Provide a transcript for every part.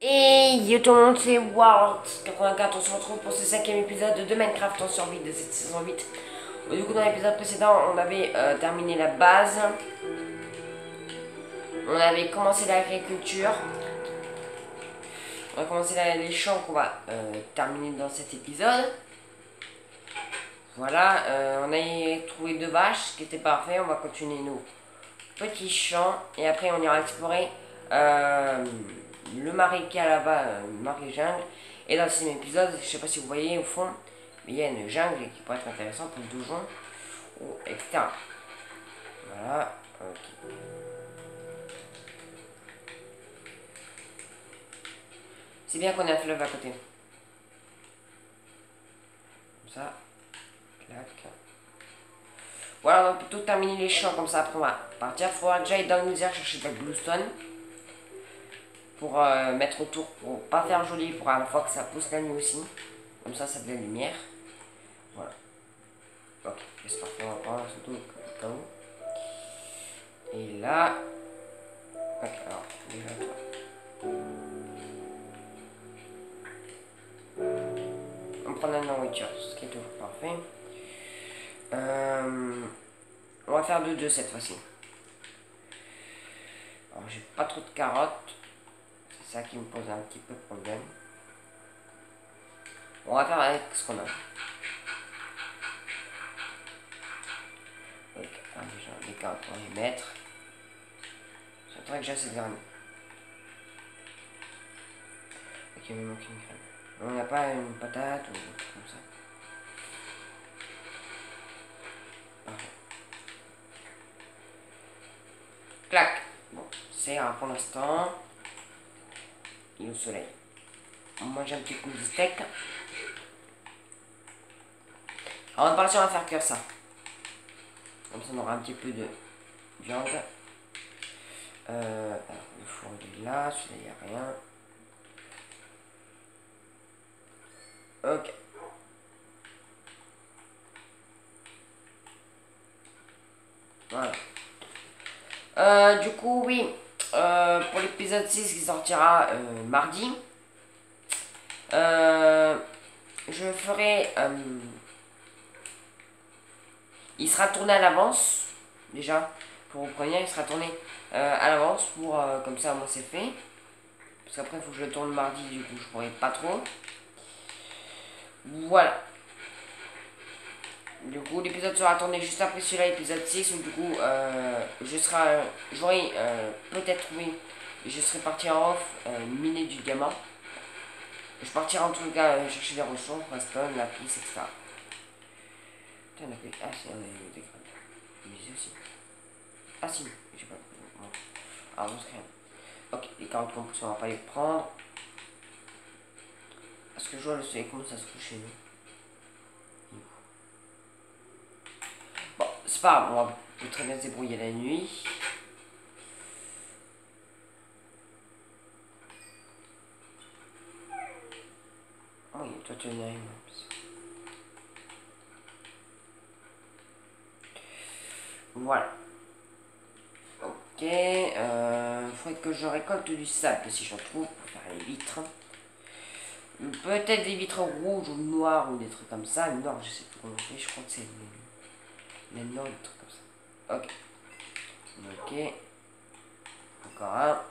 Et yo tout le monde, c'est World84, on se retrouve pour ce 5e épisode de Minecraft en survie de cette saison 8. Du coup dans l'épisode précédent, on avait terminé la base. On avait commencé l'agriculture. On a commencé les champs qu'on va terminer dans cet épisode. Voilà, on a trouvé 2 vaches, ce qui était parfait. On va continuer nos petits champs. Et après on ira explorer le marais qui est là-bas, le marais jungle. Et dans le 6e épisode, je sais pas si vous voyez au fond, mais il y a une jungle qui pourrait être intéressante pour le donjon, etc. Voilà, ok. C'est bien qu'on ait un fleuve à côté. Comme ça, clac. Voilà, on va plutôt terminer les champs comme ça, après on va partir. Il faudra que j'aille dans le désert chercher de la bluestone. Pour mettre autour, pour pas faire joli, pour à la fois que ça pousse la nuit aussi. Comme ça, ça fait de la lumière. Voilà. Ok, j'espère qu'on va prendre surtout au cas où. Et là. Ok, alors, déjà toi. On prend la nourriture, ce qui est toujours parfait. On va faire de 2 cette fois-ci. Alors, j'ai pas trop de carottes. C'est ça qui me pose un petit peu de problème. On va faire avec ce qu'on a. Ok, alors déjà, les carottes, on va les mettre. J'attends que j'ai assez de graines. Ok, il me manque une graine. On n'a pas une patate ou un truc comme ça. Parfait. Clac. Bon, c'est pour l'instant. Et au soleil. On mange un petit coup de steak. Alors, on va partir, on va faire cuire ça. Comme ça, on aura un petit peu de viande. Alors, le four il est là, celui-là, il n'y a rien. Ok. Voilà. Du coup, oui. Pour l'épisode 6 qui sortira mardi. Je ferai. Il sera tourné à l'avance. Déjà. Pour vous prévenir, il sera tourné à l'avance. Pour comme ça, moi, c'est fait. Parce qu'après, il faut que je le tourne mardi. Du coup, je pourrai pas trop. Voilà. Du coup, l'épisode sera tourné juste après celui-là, épisode 6, où du coup, j'aurai peut-être, oui, je serai parti en off, miner du diamant. Je partirai en tout cas chercher des ressources, redstone, lapis, etc. Putain, on a fait... Ah, si, on a eu des graines. Mais aussi. Ah, si, j'ai pas... Bon. Ah, on se crée. Ok, les carottes qu'on pousse, on va pas les prendre. Parce que je vois le soleil commence à se coucher, nous. Bon, c'est pas grave, on va très bien se débrouiller la nuit. Oui, toi tu n'as rien. Voilà. Ok, faudrait que je récolte du sable si j'en trouve pour faire les vitres. Peut-être des vitres rouges ou noires ou des trucs comme ça. Noir, je sais plus comment on fait, je crois que c'est les noirs, des trucs comme ça. Ok. Ok. Encore un.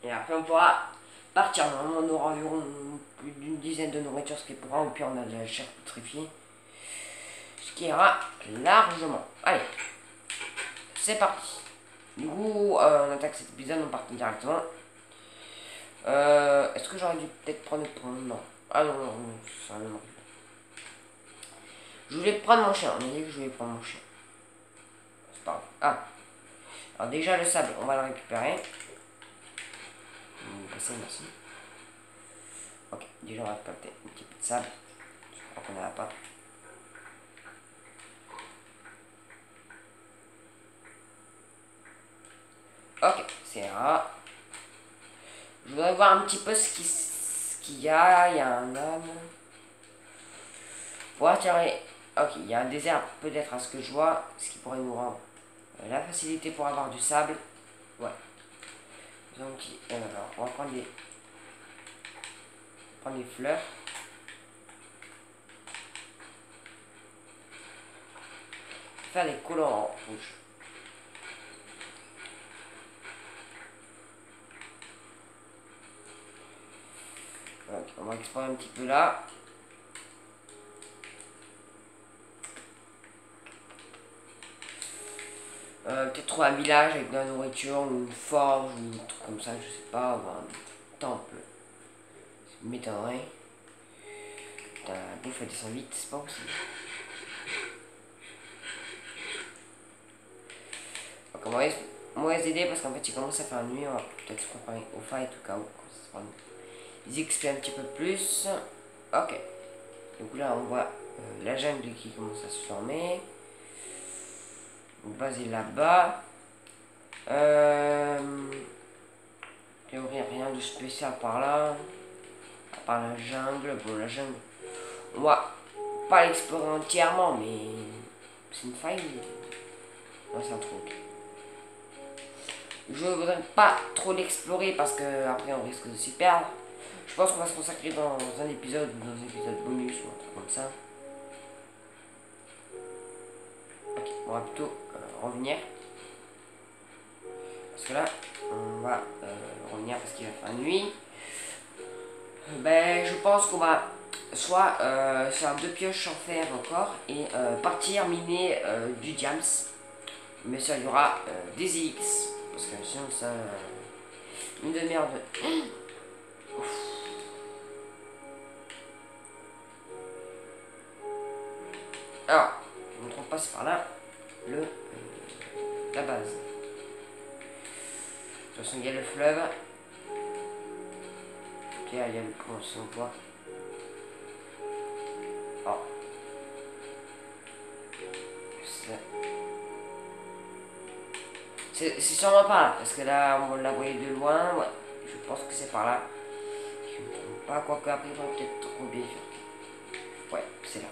Et après on pourra partir. On aura environ plus d'une dizaine de nourritures, ce qui pourra. Ou puis on a de la chair pétrifiée. Ce qui ira largement. Allez. C'est parti. Du coup, on attaque cet épisode, on part directement. Est-ce que j'aurais dû peut-être prendre le point? Non. Ah non, non, non, ça ne m'arrive pas. Je voulais prendre mon chien, on a dit que je voulais prendre mon chien. C'est pas grave. Ah. Alors déjà le sable, on va le récupérer. Passer, merci. Ok, déjà on va récolter un petit peu de sable. Je crois qu'on n'en a pas. Ok, c'est rare. Je voudrais voir un petit peu ce qu'il y a. Il y a un âne. Pour attirer. Ok, il y a un désert peut-être à ce que je vois. Ce qui pourrait nous rendre la facilité pour avoir du sable. Ouais. Donc, alors, on va prendre des prendre les fleurs. Faire des colorants rouges. Ok, on va explorer un petit peu là. Peut-être trouver un village avec de la nourriture ou une forge ou un truc comme ça, je sais pas, ou un temple. Ça m'étonnerait. Putain, la bouffe elle descend vite, c'est pas possible. Donc on va les aider parce qu'en fait il commence à faire nuit, on va peut-être se préparer au fight au cas où. Ça sera les XP un petit peu plus. Ok. Donc là on voit la jungle qui commence à se former. Donc base est là-bas. Théorie, rien de spécial par là. À part la jungle. Bon, la jungle, on va pas l'explorer entièrement, mais c'est une faille. Non, c'est un truc. Je voudrais pas trop l'explorer parce que après on risque de s'y perdre. Je pense qu'on va se consacrer dans un épisode ou dans un épisode bonus ou un truc comme ça. Ok, on va plutôt revenir. Parce que là, on va revenir parce qu'il va faire nuit. Ben, je pense qu'on va soit faire 2 pioches en fer encore et partir miner du diams. Mais ça, il y aura des X. Parce que sinon, ça. Une demi-heure de. Alors, je ne me trompe pas, c'est par là. La base. De toute façon, il y a le fleuve. Ok, il y a le pont, si on voit. Oh. C'est sûrement pas là, parce que là, on l'a voyé de loin. Ouais, je pense que c'est par là. Je ne me trompe pas, quoique après, on va peut-être trop bien sûr. Ouais, c'est là.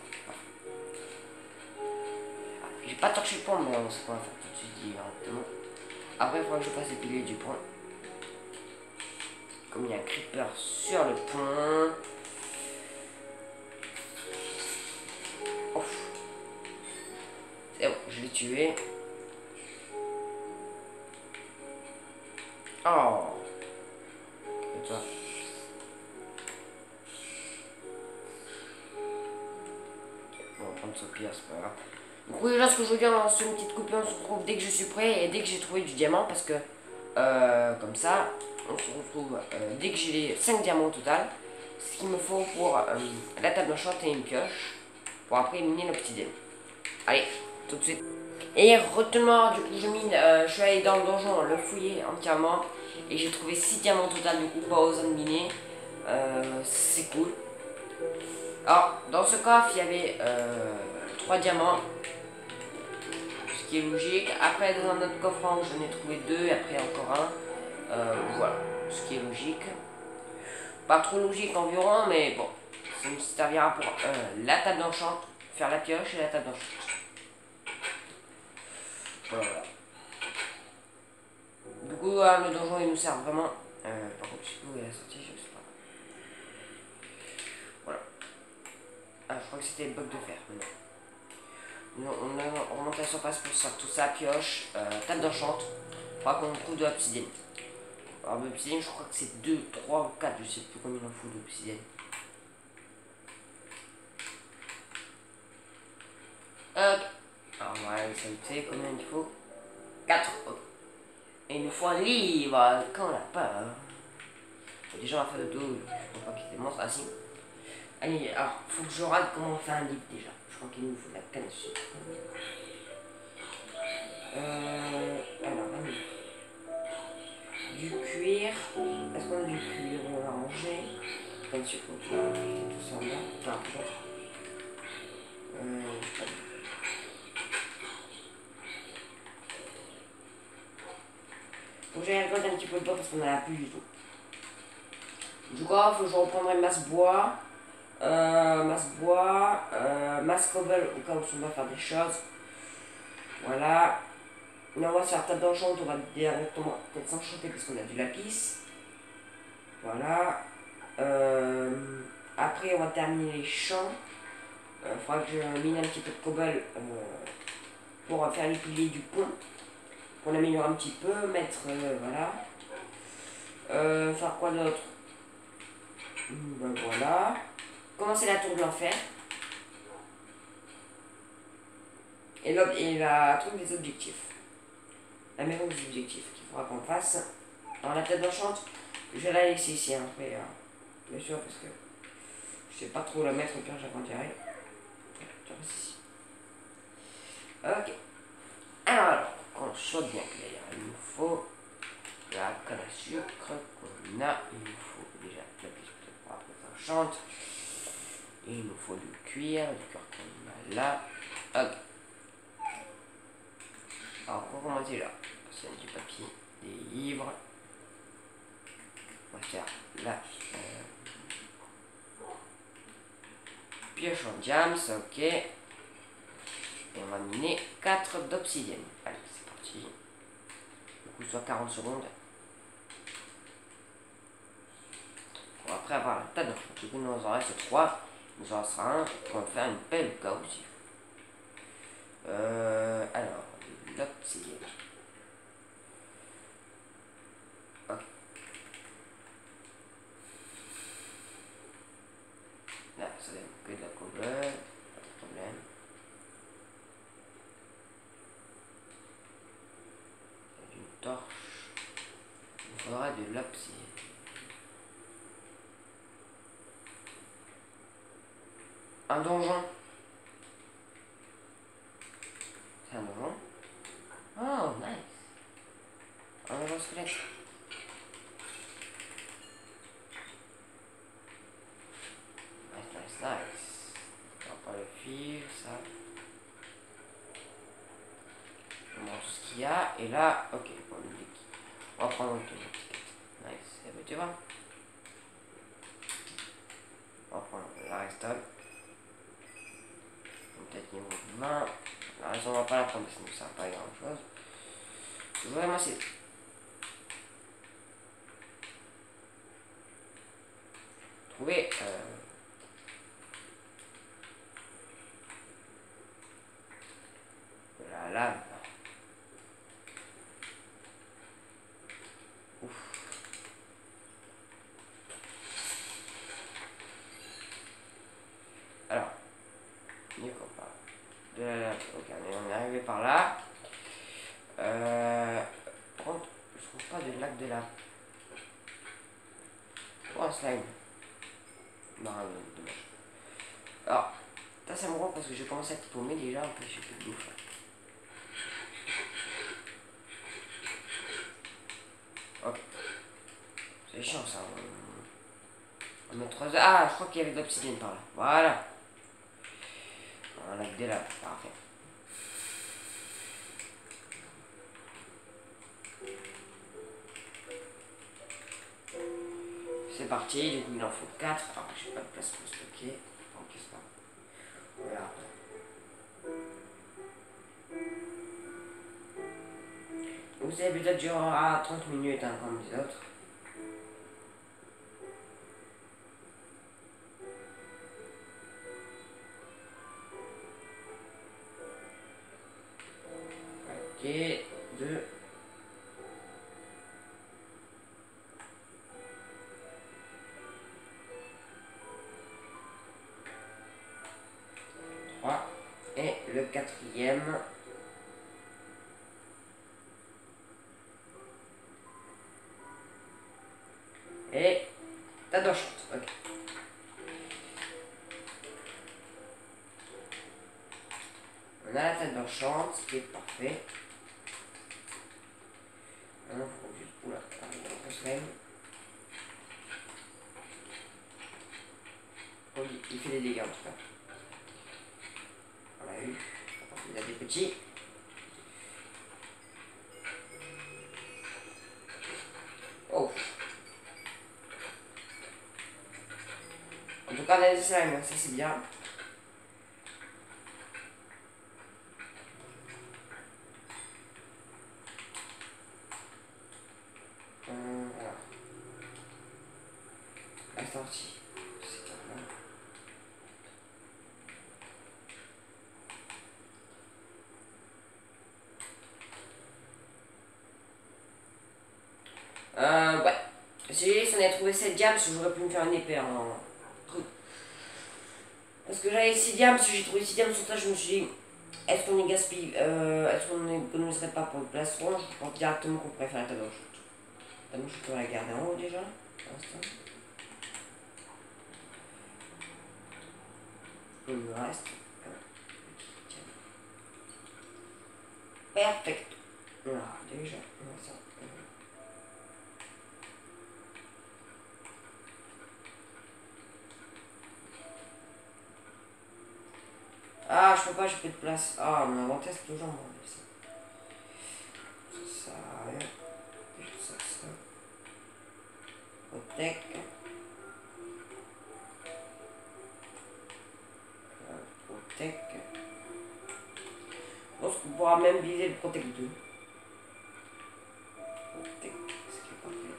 Ah, j'ai pas torché le pont, mais on sait quoi faire tout de suite directement. Après, il faudra que je passe les piliers du pont. Comme il y a un creeper sur le pont. Ouf. C'est bon, je l'ai tué. Oh. Et toi? On va prendre ce pierre, c'est pas grave. Donc oui, là, ce que je veux dire, sur une petite coupure, on se retrouve dès que je suis prêt et dès que j'ai trouvé du diamant, parce que comme ça, on se retrouve dès que j'ai les 5 diamants au total, ce qu'il me faut pour la table d'enchant et une pioche, pour après miner l'obsidienne. Allez, tout de suite. Et retenons, du coup, je suis allé dans le donjon, le fouiller entièrement, et j'ai trouvé 6 diamants au total, du coup, pas aux zones minées. C'est cool. Alors, dans ce coffre, il y avait 3 diamants. Ce qui est logique. Après, dans un autre coffre, j'en ai trouvé 2 et après encore un. Voilà, ce qui est logique. Pas trop logique environ, mais bon. Ça me servira pour la table d'enchant, faire la pioche et la table d'enchant. Voilà, voilà. Du coup, le donjon, il nous sert vraiment. Par contre, je sais pas où est la sortie, je sais pas. Voilà. Ah, je crois que c'était le bloc de fer, mais non. On remonte à la surface pour ça, tout ça, pioche, table d'enchant. Il faudra qu'on trouve de l'obsidienne. Alors l'obsidienne, je crois que c'est 2, 3 ou 4, je sais plus combien il en faut d'obsidienne. Ok. Alors voilà, ça me fait combien il faut 4. Ok. Et il nous faut un livre, quand on l'a pas. Déjà on va faire le dos, je crois pas qu'il y ait des monstres. Ah si. Allez, alors, faut que je regarde comment on fait un livre déjà. Je crois qu'il nous faut de la canne à sucre. Alors, du cuir. Est-ce qu'on a du cuir? On va ranger. Canne à sucre, donc je vais rajouter tout ça là. Enfin, peut-être. Faut que j'aille regarder un petit peu le bois parce qu'on en a plus du tout. Du coup, il faut que je reprendrai masse bois. Masse cobble au cas où on va faire des choses. Voilà. Là, on va se faire table d'enchant, on va directement peut-être s'enchanter parce qu'on a du lapis. Voilà. Après, on va terminer les champs. Il faudra que je mine un petit peu de cobble pour faire les piliers du pont. Pour l'améliorer un petit peu, mettre, voilà. Faire quoi d'autre? Ben voilà. Commencer la tour de l'enfer. Et la truc des objectifs. La maison des objectifs qu'il faudra qu'on fasse. Alors la tête d'enchante, je vais la laisser ici hein, après. Bien sûr, parce que je sais pas trop la mettre, au pire j'agrandirai. Tu restes ici. Ok. Alors, qu'on soit bien clair, il nous faut la canne à sucre qu'on a. Il nous faut déjà la pièce de enchante. Il nous faut du cuir qu'on a là. Ok. Alors, pour commencer là, c'est du papier, des livres. On va faire la pioche en diams, ok. Et on va miner 4 d'obsidienne. Allez, c'est parti. Du coup, soit 40 secondes. Bon, après avoir la tas de du coup, nous en reste 3. Il nous en restera un. On va faire une pelle au cas aussi. Alors, l'obsidienne. Ok. Là, ça donne que de la cobble. Pas de problème. Une torche. Il faudra de l'obsidienne. Un donjon. C'est un donjon. Oh, nice. Un donjon squelette. Nice, nice, nice. On va pas le fil, ça. On montre ce qu'il y a. Et là, ok, bon, on va prendre une étiquette. Nice. Et ben, tu vois. On va prendre la restole. Peut-être niveau 20. La raison, on va pas la prendre, sinon ça va pas grand chose. Vraiment, c'est. Trouver. La lave. Ouf. Alors. Mieux qu'on parle. De la lave. Ok, on est arrivé par là. Par contre, je trouve pas de lac de lave. Oh, un slime. Non, dommage. Alors, ça me rend parce que je commence à être paumé déjà, en plus j'ai plus de bouffe. Ok. C'est chiant ça. On met 3 heures. Ah, je crois qu'il y avait de l'obsidienne par là. Voilà. Un lac de lave, parfait. C'est parti, du coup il en faut 4. Alors j'ai pas de place pour stocker. Donc c'est pas. Voilà. Vous savez peut-être durera 30 minutes hein, comme les autres. Ok, 2. 3. Et le quatrième. Et ta d'enchante. Ok. On a la tête d'enchante, ce qui est parfait. Maintenant, il faut juste. Oula, on se lève. Oh, il fait des dégâts en tout cas. On l'a eu. Il a des petits. Oh. En tout cas, on a des slimes, ça c'est bien. Voilà. La sortie. C'est là. sais, j'en ai trouvé 7 diamants, j'aurais pu me faire une épée en truc. Parce que j'avais 6 diamants, j'ai trouvé 6 diamants sur ça, je me suis dit, est-ce qu'on y gaspille, est-ce qu'on n'économiserait pas pour le plastron? Je pense directement qu'on pourrait faire la table chute. La table chute, on va la garder en haut déjà, pour l'instant. Il me reste un petit diamant. Perfect. Voilà, déjà, on va ça. Ah, je peux pas, j'ai plus de place. Ah, mon inventaire c'est toujours bon. Ça, rien. Ça. Protec. Protec. Je pense qu'on pourra même viser le Protec 2. Protec, ce qui est parfait.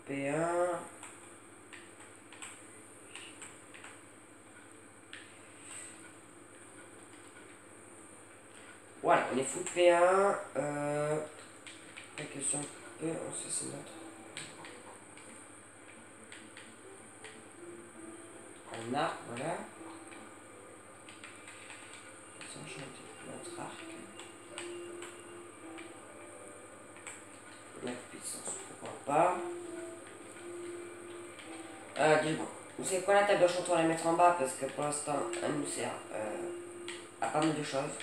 P1. Voilà, on est fou de P1. La question P1, ça c'est notre. Un arc, voilà. Ça enchanté notre arc. La puissance, pourquoi pas. Dis-moi, vous savez quoi, la table de chanton, on va la mettre en bas parce que pour l'instant, elle nous sert à pas mal de choses.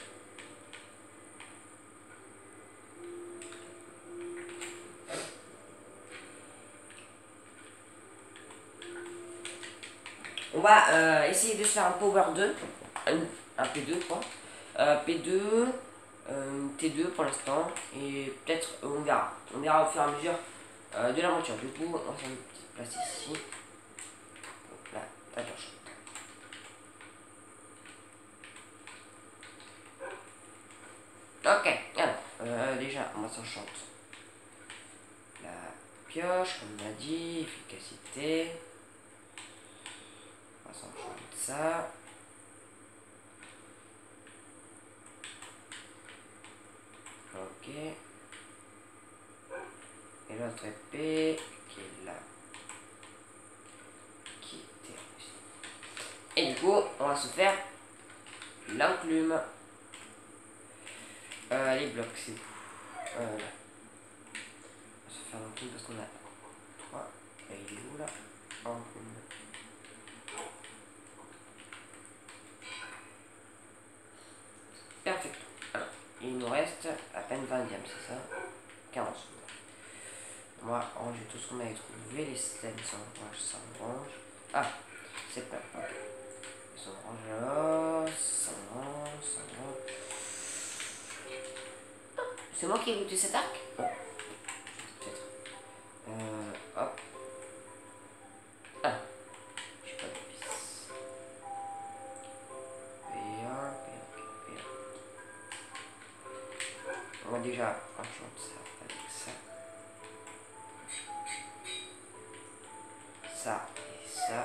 On va essayer de se faire un Power 2, un P2 quoi. P2, T2 pour l'instant, et peut-être on verra. On verra au fur et à mesure de l'aventure. Du coup, on va faire une petite place ici. Donc là, attention. Ok, alors, déjà, on va s'enchanter la pioche, comme on a dit, efficacité. On va s'enchanter ça. Ok. Et l'autre épée qui est là. Qui était aussi. Et du coup, on va se faire l'enclume. Les blocs, c'est où? Là. On va se faire l'enclume parce qu'on a 3. Et il est où là? Enclume. Perfect. Alors, il nous reste à peine 20 diamants, c'est ça? 15. On va ranger tout ce qu'on avait trouvé. Les stèles sont range, ça range. Ah, c'est pas. Ok. Ils sont rangés là. Ça range. C'est moi qui ai goûté cet arc? Oh. Peut-être. Hop. Ah. J'ai pas de piste. P1. On va déjà enchanter ça avec ça. Ça et ça.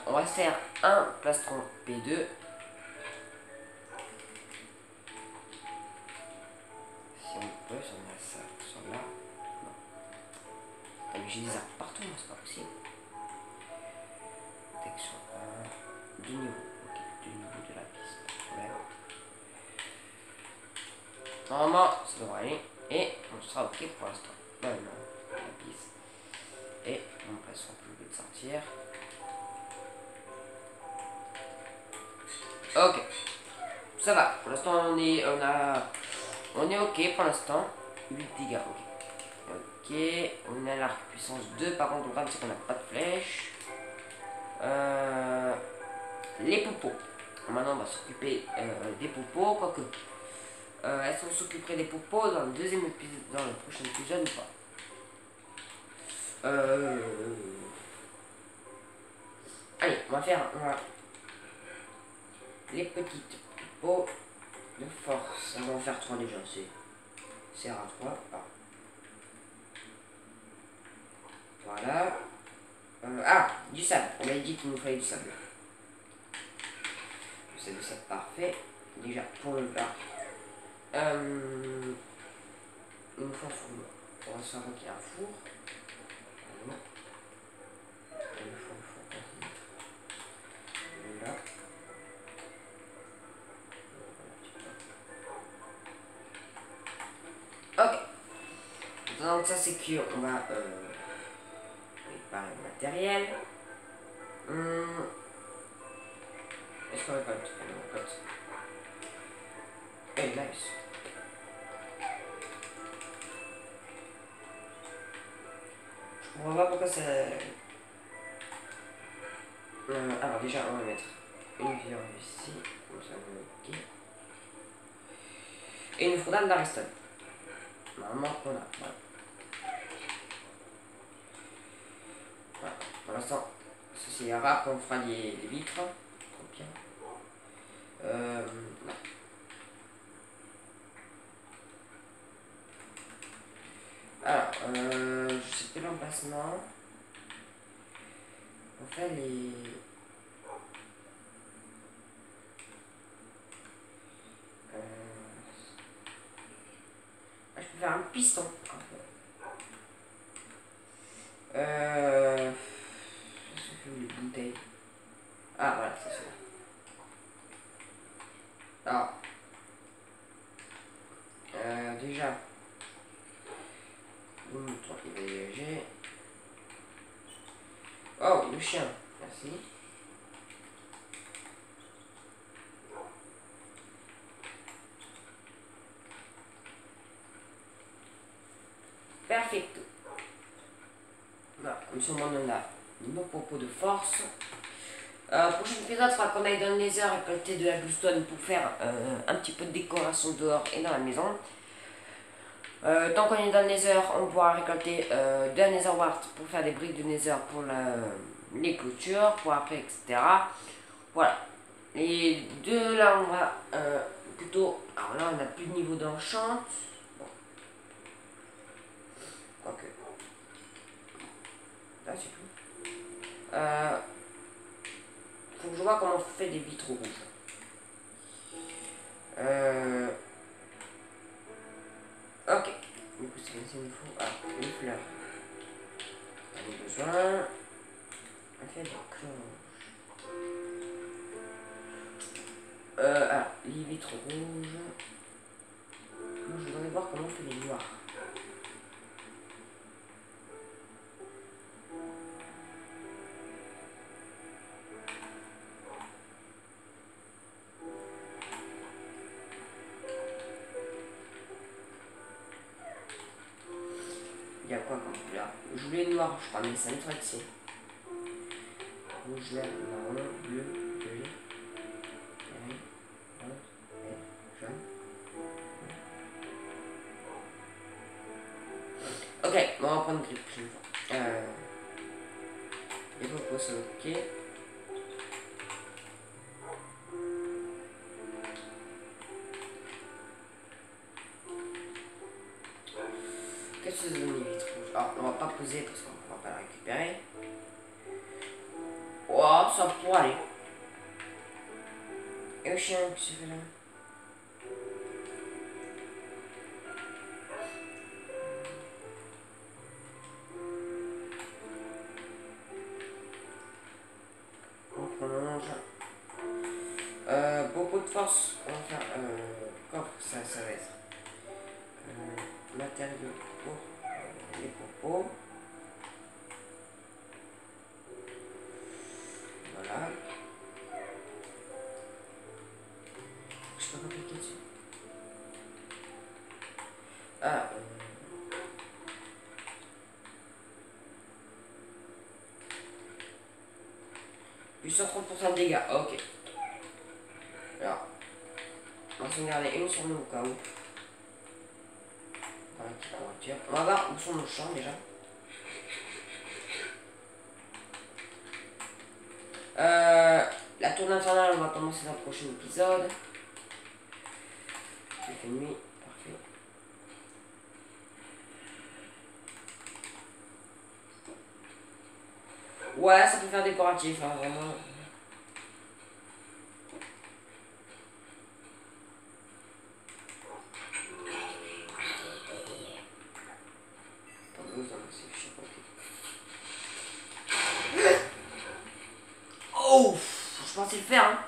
On va faire un plastron P2. Si on peut, si on a ça sur là. Non. Ah, mais j'ai des arcs partout, c'est pas possible. Protection 1. 2 niveaux. Ok, 2 niveaux de la piste. Pas de problème. Normalement, ça devrait aller. Et on sera ok pour l'instant. Non, la piste. Et on passe un peu de sortir. Ok. Ça va. Pour l'instant, on est ok pour l'instant. 8 dégâts, ok. Ok. On a l'arc puissance 2. Par contre, le problème, c'est qu'on n'a pas de flèche. Les poupos. Maintenant, on va s'occuper des poupos. Quoique. Est-ce qu'on s'occuperait des poupos dans le deuxième épisode, dans le prochain épisode ou pas? Allez, on va faire les petites poupos de force. On va en faire 3 déjà, c'est à 3. Ah. Voilà. Ah, du sable. On m'a dit qu'il nous fallait du sable. C'est du sable parfait. Déjà, pour le plat. Il nous faut un four. On va savoir qu'il y a un four. Voilà. Il nous faut un four. Là. Ok. Donc ça c'est cuit. On va préparer le matériel. Est-ce qu'on récolte? On récolte. Hey, nice. Je comprends pas pourquoi ça... alors déjà on va mettre une viande ici. Comme ça on est ok. Et il nous faudra de la redstone. Normalement on a. Voilà. Voilà. Pour l'instant, ceci est rare quand on fera les vitres. Trop bien. Non. Alors, je sais plus l'emplacement. On fait les... je peux faire un piston. Je fais les bouteilles. Ah voilà, c'est ça. Alors, déjà, le mouton il va dégager. Oh, le chien, merci. Perfecto. Voilà, comme ça on a nos propos de force. Prochain épisode sera qu'on aille dans le nether récolter de la bluestone pour faire un petit peu de décoration dehors et dans la maison. Tant qu'on est dans le nether, on pourra récolter de la nether wart pour faire des briques de nether pour les clôtures, pour après, etc. Voilà. Et de là, on va plutôt... Alors là, on n'a plus de niveau d'enchant. Bon. Ok. Là, c'est tout. Faut que je vois comment on fait des vitres rouges. Ok. Du coup, c'est il nous faut une fleur. On a besoin. On fait des cloches. Alors, les vitres rouges. Moi, je voudrais voir comment on fait les noirs. Il y a quoi comme couleur? Je voulais noir, je crois, mais ça me traite ici. Rouge, vert, marron, bleu, gris, rose, vert, jaune. Ok, bon, on va prendre gris prochaine fois. Les popos sont ok. Qu'est-ce que c'est une vitre rouge? Alors, on va pas poser parce qu'on ne pourra pas la récupérer. Oh, ça pourrait aller. Et le chien qui se fait là? On prolonge. Beaucoup de force. On va faire coffre, ça va être matériaux pour les popos. Voilà. Je peux pas cliquer dessus. Ah, plus 130% de dégâts, ok. Alors, on va s'en garder une sur nous au cas où. Voilà, petite voiture. On va voir où sont nos champs déjà. La tour infernale, on va commencer dans le prochain épisode. Il fait nuit, parfait. Ouais, ça peut faire décoratif, hein, vraiment. Oh, je pensais le faire, hein.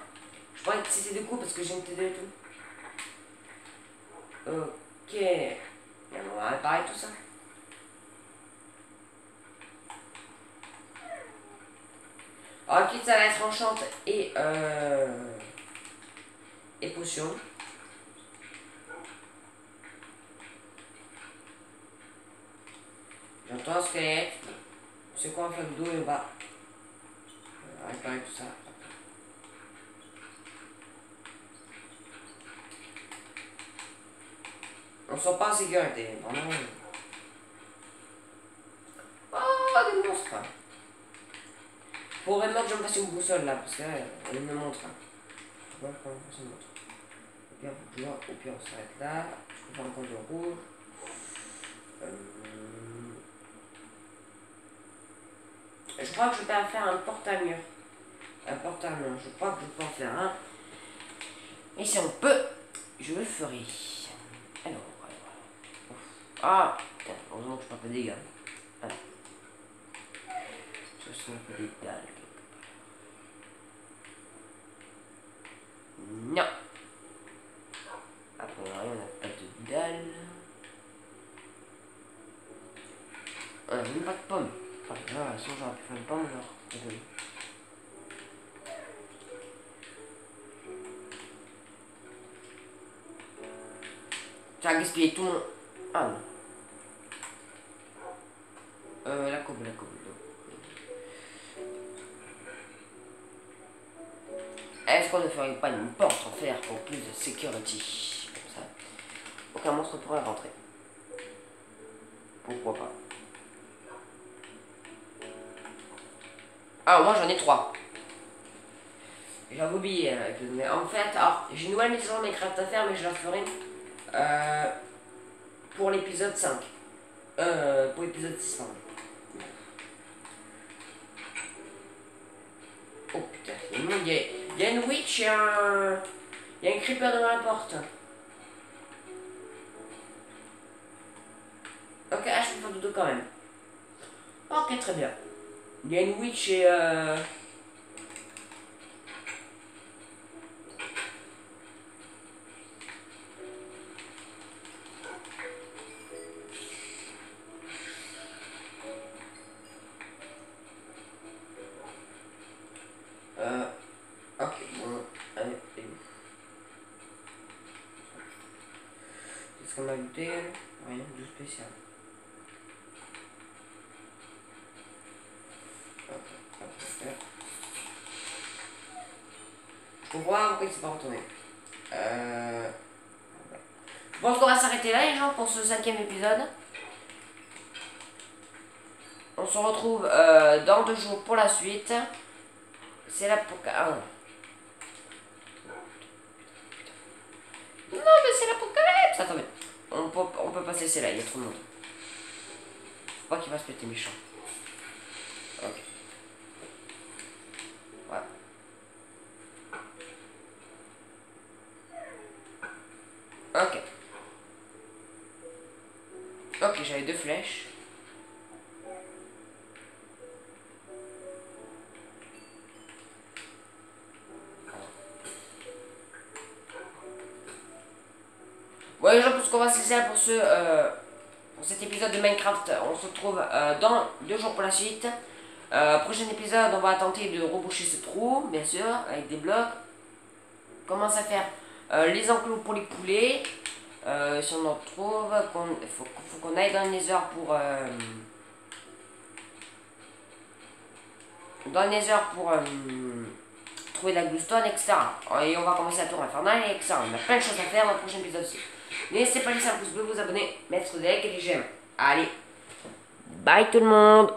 Je pensais que c'était des coups parce que j'ai une TD et tout. Ok. Et on va réparer tout ça. Ok, ça va être enchante et potion. J'entends un squelette. C'est quoi un flaque d'eau et bas. On va réparer tout ça. On se sent pas en sécurité, vraiment. Oh, des monstres. Faut vraiment que je me fasse une boussole là, parce qu'elle me montre. Je vois comment ça me montre. Au pire, on s'arrête là. Je peux faire un compte de rouge. Je crois que je peux faire un porte-à-mur. Un porte-à-mur, je crois que je peux en faire un. Et si on peut, je le ferai. Alors. Ah, putain, heureusement que je prends pas de dégâts. Voilà. Ça c'est un peu des dalles quelque part. Non. Après, on n'a pas de dalles. On n'a même pas de pommes. Enfin, là, sinon j'aurais pu faire une pomme alors. Ça a gaspillé tout mon. Ah non. La courbe. Est-ce qu'on ne ferait pas une porte en fer pour plus de sécurité? Comme ça, aucun monstre pourrait rentrer. Pourquoi pas? Ah, moi j'en ai 3. J'avais oublié. Mais en fait, alors, j'ai une nouvelle maison Minecraft à faire, mais je la ferai pour l'épisode 5. Pour l'épisode 6, pardon. Oh putain, il y a une witch et un. Il y a un creeper devant la porte. Ok, ah, je peux faire dodo quand même. Ok, très bien. Il y a une witch et ok, bon, allez, c'est où? Qu'est-ce qu'on a ajouté? Rien de spécial. Je comprends pourquoi il s'est pas retourné. Je pense qu'on va s'arrêter là les gens pour ce 5e épisode. On se retrouve dans 2 jours pour la suite. C'est l'apocalypse. Ah non. Non mais c'est l'apocalypse. Attendez. On peut pas se laisser là, il y a trop de monde. Faut pas qu'il va se péter méchant. Ok. Voilà. Ok. Ok, j'avais 2 flèches. Ouais les gens, pour ce qu'on va se laisser là pour cet épisode de Minecraft. On se retrouve dans 2 jours pour la suite. Prochain épisode, on va tenter de reboucher ce trou, bien sûr, avec des blocs. Commence à faire les enclos pour les poulets. Si on en trouve, faut qu'on aille dans le Nether pour trouver de la glowstone, etc. Et on va commencer la tour infernale, etc. On a plein de choses à faire dans le prochain épisode aussi. N'hésitez pas à laisser un pouce bleu, vous abonner, mettre des likes et des j'aime. Allez, bye tout le monde.